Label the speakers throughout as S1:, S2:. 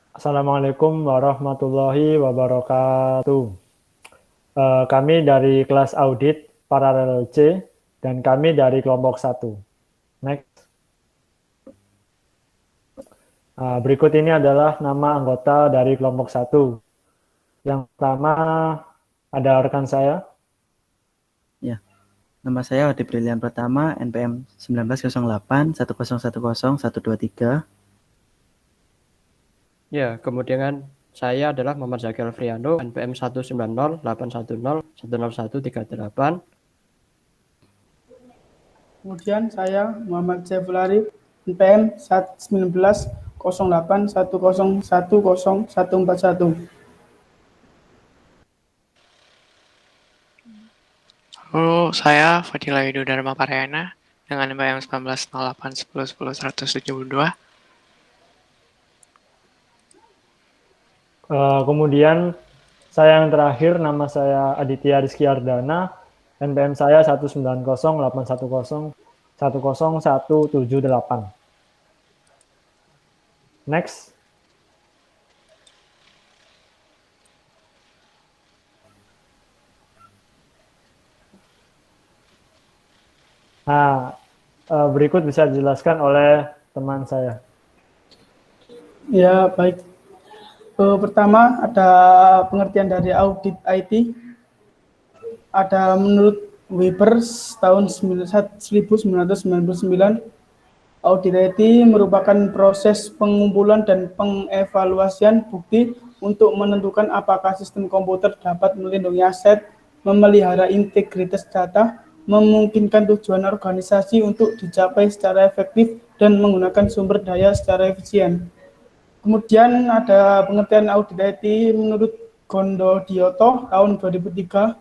S1: Assalamualaikum warahmatullahi wabarakatuh. Kami dari kelas audit paralel C dan kami dari kelompok 1. Next. Berikut ini adalah nama anggota dari kelompok 1. Yang pertama ada rekan saya.
S2: Ya, nama saya Odi Brilian Pratama, NPM 1908 1010 123.
S3: Ya, kemudian saya adalah Muhammad Zakir Alfriando, NPM 19081011138.
S4: Kemudian saya Muhammad Saiful Arif, NPM 19 1011010141.
S5: Halo, saya Fadila Yudo Dharma Parayana dengan NPM 1908 1010 172.
S1: Kemudian saya yang terakhir, nama saya Aditya Rizky Ardana, NPM saya 19081010178. Next. Nah, berikut bisa dijelaskan oleh teman saya.
S4: Ya, baik. Pertama ada pengertian dari audit IT. Ada menurut Weber tahun 1999, audit IT merupakan proses pengumpulan dan pengevaluasian bukti untuk menentukan apakah sistem komputer dapat melindungi aset, memelihara integritas data, memungkinkan tujuan organisasi untuk dicapai secara efektif, dan menggunakan sumber daya secara efisien. Kemudian ada pengertian audit IT menurut Gondo Dioto tahun 2003.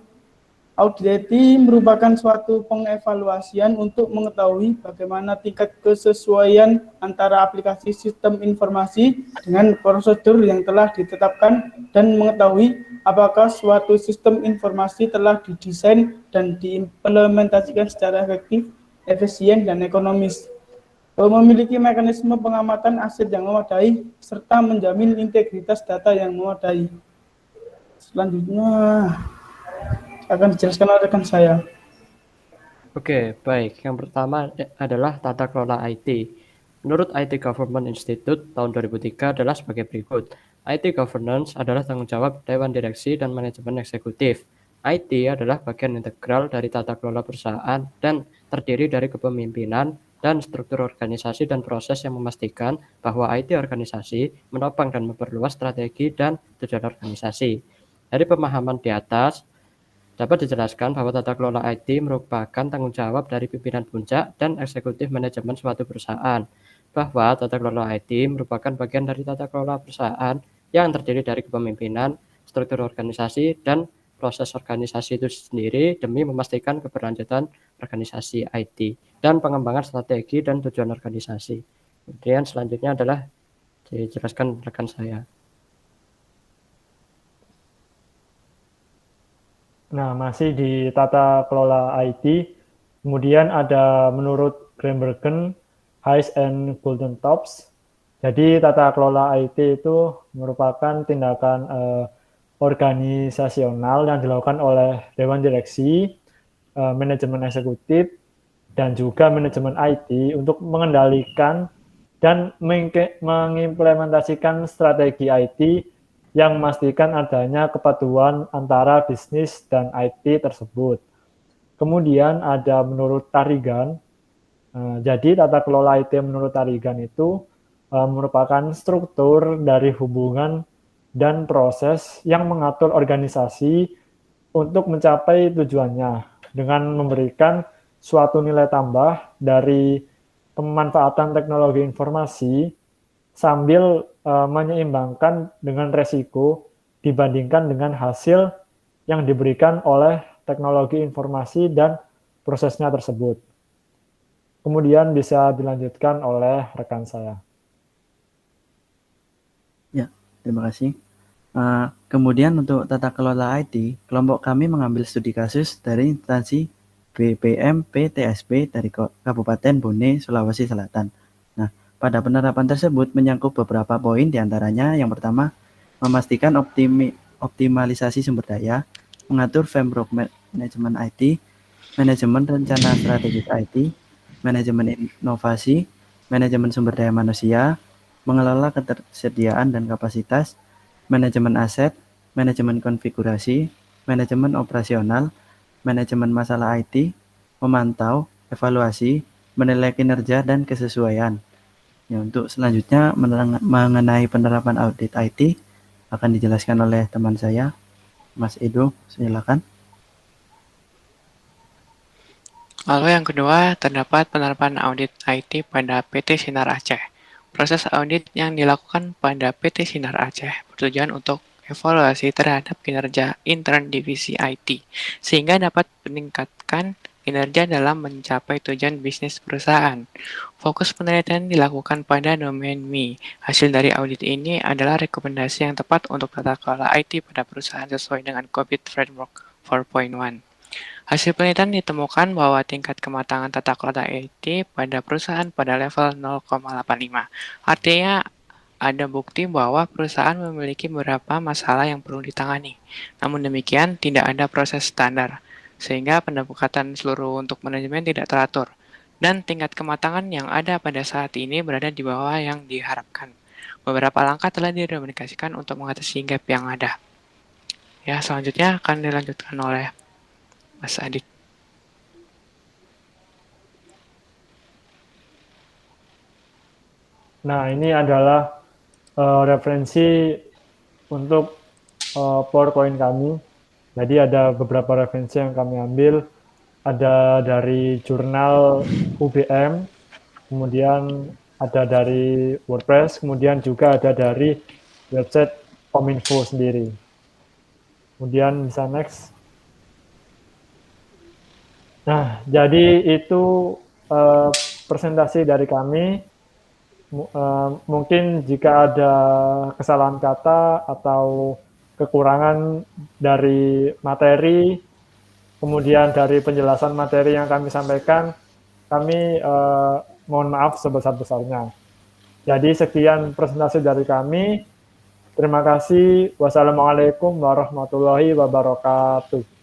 S4: Audit IT merupakan suatu pengevaluasian untuk mengetahui bagaimana tingkat kesesuaian antara aplikasi sistem informasi dengan prosedur yang telah ditetapkan dan mengetahui apakah suatu sistem informasi telah didesain dan diimplementasikan secara efektif, efisien, dan ekonomis. Memiliki mekanisme pengamatan aset yang memadai, serta menjamin integritas data yang memadai. Selanjutnya akan dijelaskan oleh rekan saya.
S3: Oke, baik. Yang pertama adalah tata kelola IT. Menurut IT Government Institute tahun 2003 adalah sebagai berikut. IT governance adalah tanggung jawab Dewan Direksi dan Manajemen Eksekutif. IT adalah bagian integral dari tata kelola perusahaan dan terdiri dari kepemimpinan dan struktur organisasi dan proses yang memastikan bahwa IT organisasi menopang dan memperluas strategi dan tujuan organisasi. Dari pemahaman di atas, dapat dijelaskan bahwa tata kelola IT merupakan tanggung jawab dari pimpinan puncak dan eksekutif manajemen suatu perusahaan, bahwa tata kelola IT merupakan bagian dari tata kelola perusahaan yang terdiri dari kepemimpinan, struktur organisasi, dan proses organisasi itu sendiri demi memastikan keberlanjutan organisasi IT dan pengembangan strategi dan tujuan organisasi. Kemudian selanjutnya adalah dijelaskan rekan saya.
S1: Nah, masih di tata kelola IT, kemudian ada menurut Grambergen, Hayes and Golden Tops. Jadi tata kelola IT itu merupakan tindakan organisasional yang dilakukan oleh Dewan Direksi, manajemen eksekutif, dan juga manajemen IT untuk mengendalikan dan mengimplementasikan strategi IT yang memastikan adanya kepatuhan antara bisnis dan IT tersebut. Kemudian ada menurut Tarigan, jadi tata kelola IT menurut Tarigan itu merupakan struktur dari hubungan dan proses yang mengatur organisasi untuk mencapai tujuannya dengan memberikan suatu nilai tambah dari pemanfaatan teknologi informasi sambil menyeimbangkan dengan resiko dibandingkan dengan hasil yang diberikan oleh teknologi informasi dan prosesnya tersebut. Kemudian bisa dilanjutkan oleh rekan saya.
S2: Ya, terima kasih. Kemudian untuk tata kelola IT, kelompok kami mengambil studi kasus dari instansi BPM PTSP dari Kabupaten Bone, Sulawesi Selatan. Nah, Pada penerapan tersebut menyangkut beberapa poin, diantaranya yang pertama, memastikan optimalisasi sumber daya, mengatur framework manajemen IT, manajemen rencana strategis IT, manajemen inovasi, manajemen sumber daya manusia, mengelola ketersediaan dan kapasitas, manajemen aset, manajemen konfigurasi, manajemen operasional, manajemen masalah IT, memantau, evaluasi, menilai kinerja dan kesesuaian. Ya, untuk selanjutnya mengenai penerapan audit IT akan dijelaskan oleh teman saya, Mas Edo. Silakan.
S5: Lalu yang kedua, terdapat penerapan audit IT pada PT Sinar Aceh. Proses audit yang dilakukan pada PT Sinar Aceh bertujuan untuk evaluasi terhadap kinerja intern divisi IT, sehingga dapat meningkatkan kinerja dalam mencapai tujuan bisnis perusahaan. Fokus penelitian dilakukan pada domain MI. Hasil dari audit ini adalah rekomendasi yang tepat untuk tata kelola IT pada perusahaan sesuai dengan COVID Framework 4.1. Hasil penelitian ditemukan bahwa tingkat kematangan tata kelola IT pada perusahaan pada level 0,85. Artinya ada bukti bahwa perusahaan memiliki beberapa masalah yang perlu ditangani. Namun demikian, tidak ada proses standar, sehingga pendekatan seluruh untuk manajemen tidak teratur. Dan tingkat kematangan yang ada pada saat ini berada di bawah yang diharapkan. Beberapa langkah telah direkomendasikan untuk mengatasi gap yang ada. Ya, selanjutnya akan dilanjutkan oleh Mas Adit.
S1: Nah, ini adalah referensi untuk PowerPoint kami. Jadi ada beberapa referensi yang kami ambil. Ada dari jurnal UBM, kemudian ada dari WordPress, kemudian juga ada dari website Kominfo sendiri. Kemudian bisa next. Nah, jadi itu presentasi dari kami. Mungkin jika ada kesalahan kata atau kekurangan dari materi, kemudian dari penjelasan materi yang kami sampaikan, kami mohon maaf sebesar-besarnya. Jadi sekian presentasi dari kami. Terima kasih. Wassalamualaikum warahmatullahi wabarakatuh.